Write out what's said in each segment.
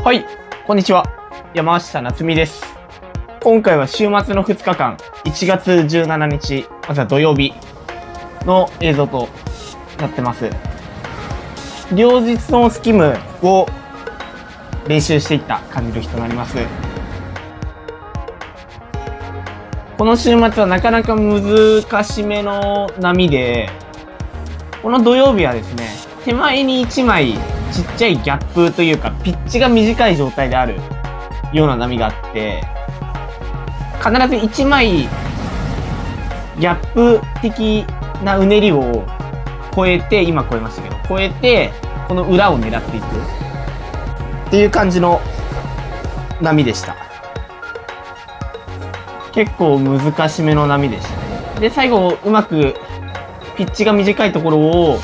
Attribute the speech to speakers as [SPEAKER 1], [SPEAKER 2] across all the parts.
[SPEAKER 1] はい、こんにちは。山下夏美です。今回は週末の2日間、1月17日、まずは土曜日の映像となってます。両日のスキムを練習していった感じる日となります。この週末はなかなか難しめの波で、この土曜日はですね、手前に1枚ちっちゃいギャップというか、ピッチが短い状態であるような波があって、必ず1枚ギャップ的なうねりを超えて、今超えましたけど、超えて、この裏を狙っていくっていう感じの波でした。結構難しめの波でしたね。で、最後、うまくピッチが短いところを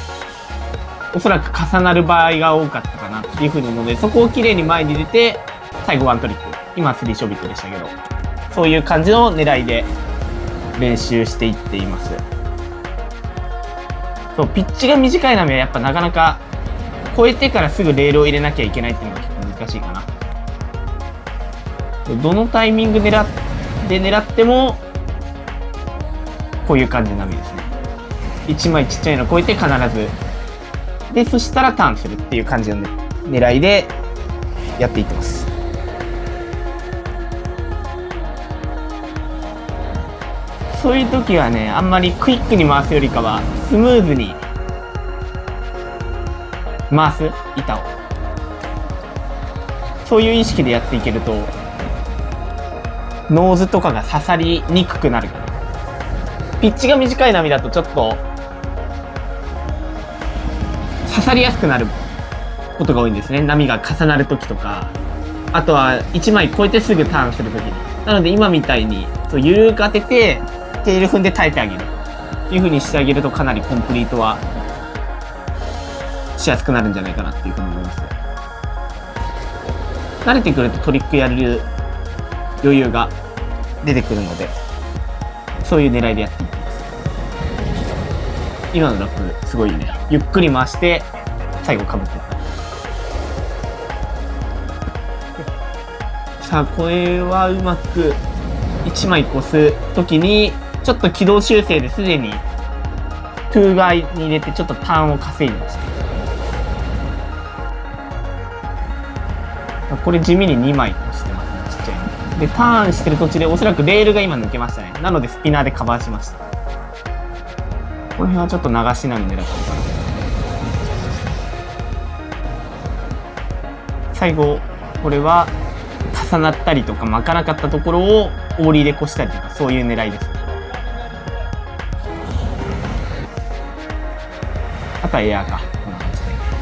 [SPEAKER 1] おそらく重なる場合が多かったかなっていうふうに思うので、そこをきれいに前に出て、最後ワントリック。今は3ショービットでしたけど、そういう感じの狙いで練習していっています。そう、ピッチが短い波はやっぱなかなか超えてからすぐレールを入れなきゃいけないっていうのが結構難しいかな。どのタイミング狙っても、こういう感じの波ですね。1枚ちっちゃいのを超えて必ず。で、そしたらターンするっていう感じの狙いでやっていってます。そういう時はね、あんまりクイックに回すよりかは、スムーズに回す板を。そういう意識でやっていけると、ノーズとかが刺さりにくくなる。ピッチが短い波だとちょっと刺さりやすくなることが多いんですね。波が重なるときとか、あとは1枚超えてすぐターンするときに。なので今みたいにそう緩く当ててテール踏んで耐えてあげるっていう風にしてあげると、かなりコンプリートはしやすくなるんじゃないかなっていう風に思います。慣れてくるとトリックやれる余裕が出てくるので、そういう狙いでやっていきます。今のラップすごいね。ゆっくり回して最後かぶってた。さあ、これはうまく1枚越すときにちょっと軌道修正ですでにトゥー側に入れてちょっとターンを稼いでました。これ地味に2枚越してますね、ちっちゃいので。ターンしてる途中でおそらくレールが今抜けましたね。なのでスピナーでカバーしました。この辺はちょっと流し波狙ってるかな。最後これは重なったりとか巻かなかったところをオーリーで越したりとか、そういう狙いですね。あとはエアーか、こんな感じ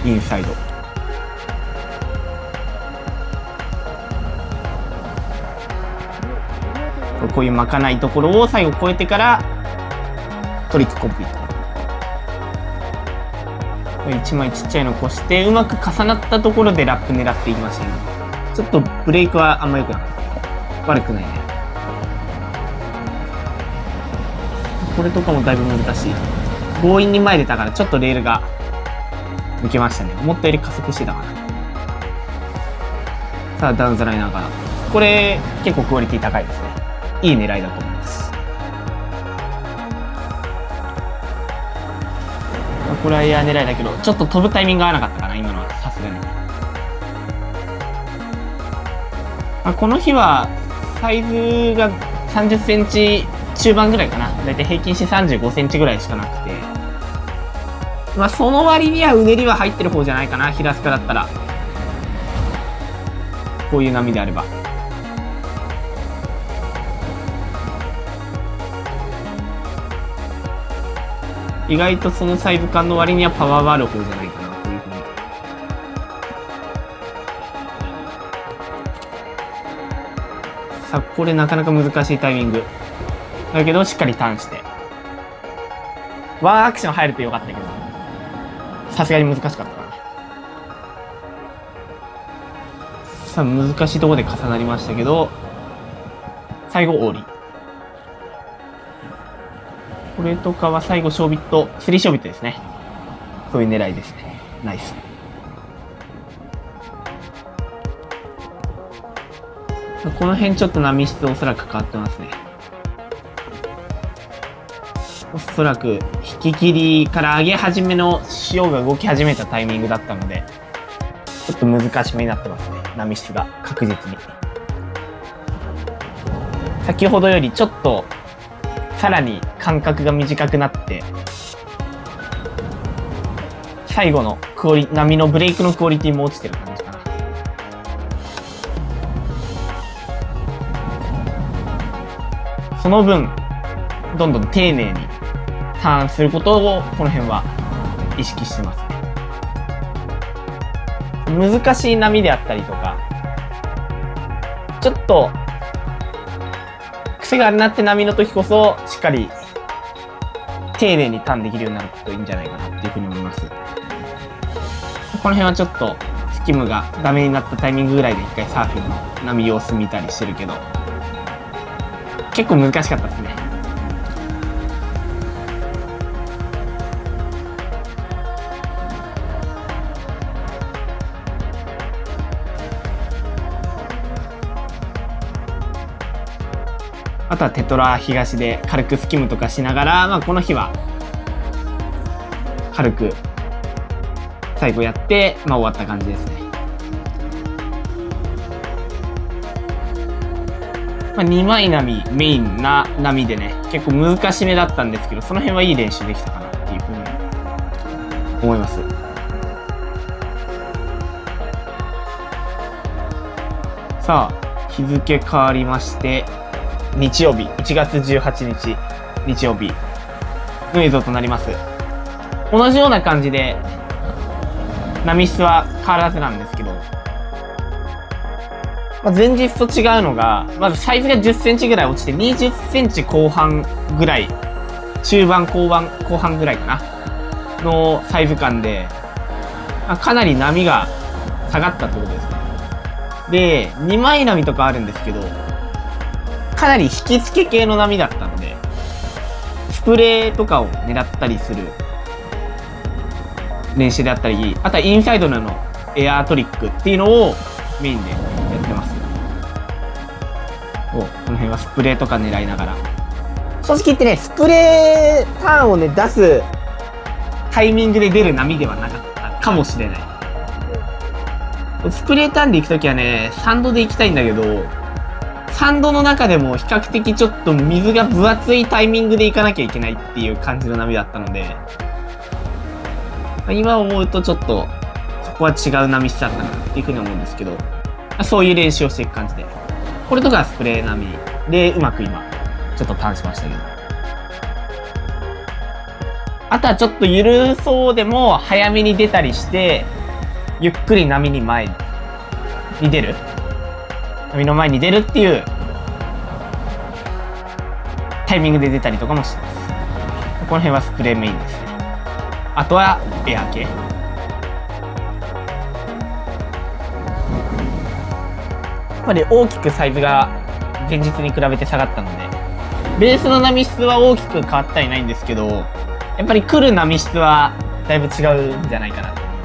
[SPEAKER 1] でインサイド。こういう巻かないところを最後越えてからトリックコンプリート。1枚ちっちゃいの越してうまく重なったところでラップ狙っていきましたね。ちょっとブレイクはあんま良くなかった。悪くないね。これとかもだいぶ難しい。強引に前出たからちょっとレールが抜けましたね。思ったより加速してたかな。さあダウンザライナーから、これ結構クオリティ高いですね。いい狙いだと思います。これはエア狙いだけど、ちょっと飛ぶタイミングが合わなかったかな、今のは。さすがに。この日はサイズが30センチ中盤ぐらいかな。だいたい平均して35センチぐらいしかなくて、その割にはうねりは入ってる方じゃないかな、平スカだったら。こういう波であれば。意外とそのサイズ感の割にはパワーがある方じゃないかなというふうに。さあ、これなかなか難しいタイミングだけどしっかりターンしてワンアクション入るとよかったけど、さすがに難しかったかな。さあ、難しいところで重なりましたけど、最後オーリー。これとかは最後ショービット、3ショービットですね。そういう狙いですね。ナイス。この辺ちょっと波質おそらく変わってますね。おそらく引き切りから上げ始めの潮が動き始めたタイミングだったので、ちょっと難しめになってますね。波質が確実に。先ほどよりちょっとさらに間隔が短くなって、最後の波のブレイクのクオリティも落ちてる感じかな。その分どんどん丁寧にターンすることをこの辺は意識してますね。難しい波であったりとか、ちょっと癖があるなって波の時こそしっかり丁寧にターンできるようになるといいんじゃないかなっていうふうに思います。この辺はちょっとスキムがダメになったタイミングぐらいで一回サーフィンの波様子見たりしてるけど、結構難しかったですね。あとはテトラ東で軽くスキムとかしながら、この日は軽く最後やって、終わった感じですね。2枚波メインな波でね、結構難しめだったんですけど、その辺はいい練習できたかなっていうふうに思います。さあ、日付変わりまして、日曜日、1月18日、日曜日の映像となります。同じような感じで、波質は変わらずなんですけど、前日と違うのが、まずサイズが10センチぐらい落ちて、20センチ後半ぐらい、中盤後半ぐらいかなのサイズ感で、かなり波が下がったってことですね。で、2枚波とかあるんですけど、かなり引き付け系の波だったので、スプレーとかを狙ったりする練習であったり、あとはインサイドのエアートリックっていうのをメインでやってます。この辺はスプレーとか狙いながら。正直言ってね、スプレーターンをね、出すタイミングで出る波ではなかったかもしれない。スプレーターンで行くときはね、サンドで行きたいんだけど、サンドの中でも比較的ちょっと水が分厚いタイミングで行かなきゃいけないっていう感じの波だったので、今思うとちょっとそこは違う波質だったなっていうふうに思うんですけど、そういう練習をしていく感じで、これとかはスプレー波でうまく今ちょっとターンしましたけど、あとはちょっと緩そうでも早めに出たりして、ゆっくり波に前に出る、波の前に出るっていうタイミングで出たりとかもしてます。この辺はスプレーメインですね。あとはエア系。やっぱり大きくサイズが前日に比べて下がったので、ベースの波質は大きく変わってはいないんですけど、やっぱり来る波質はだいぶ違うんじゃないかなと思いま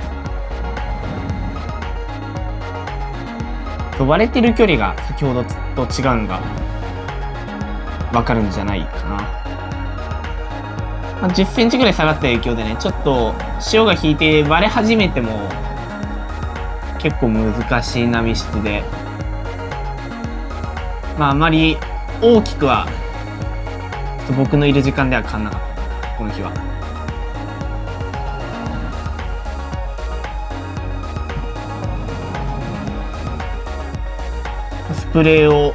[SPEAKER 1] す。割れてる距離が先ほどと違うのが分かるんじゃないかな。10センチぐらい下がった影響でね、ちょっと潮が引いて割れ始めても結構難しい波質で、あまり大きくは僕のいる時間では変わんなかった、この日は。スプレーを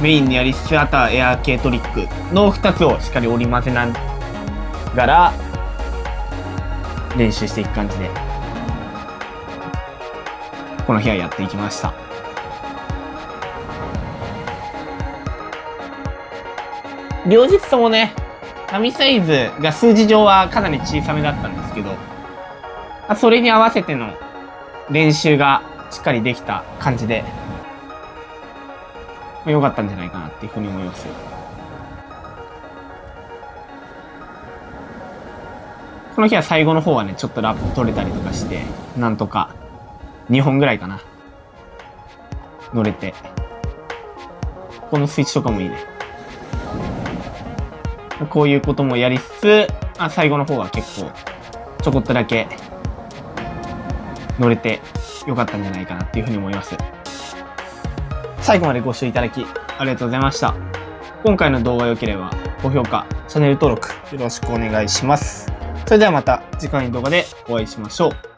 [SPEAKER 1] メインにやりつつ、あとはエアー系トリックの2つをしっかり織り交ぜながら練習していく感じで、この日はやっていきました。両日ともね、波サイズが数字上はかなり小さめだったんですけど、それに合わせての練習がしっかりできた感じで、良かったんじゃないかなっていうふうに思います。この日は最後の方はね、ちょっとラップ取れたりとかして、なんとか2本ぐらいかな乗れて、このスイッチとかもいいね。こういうこともやりつつ、最後の方は結構、ちょこっとだけ乗れてよかったんじゃないかなっていうふうに思います。最後までご視聴いただきありがとうございました。今回の動画が良ければ高評価、チャンネル登録よろしくお願いします。それではまた次回の動画でお会いしましょう。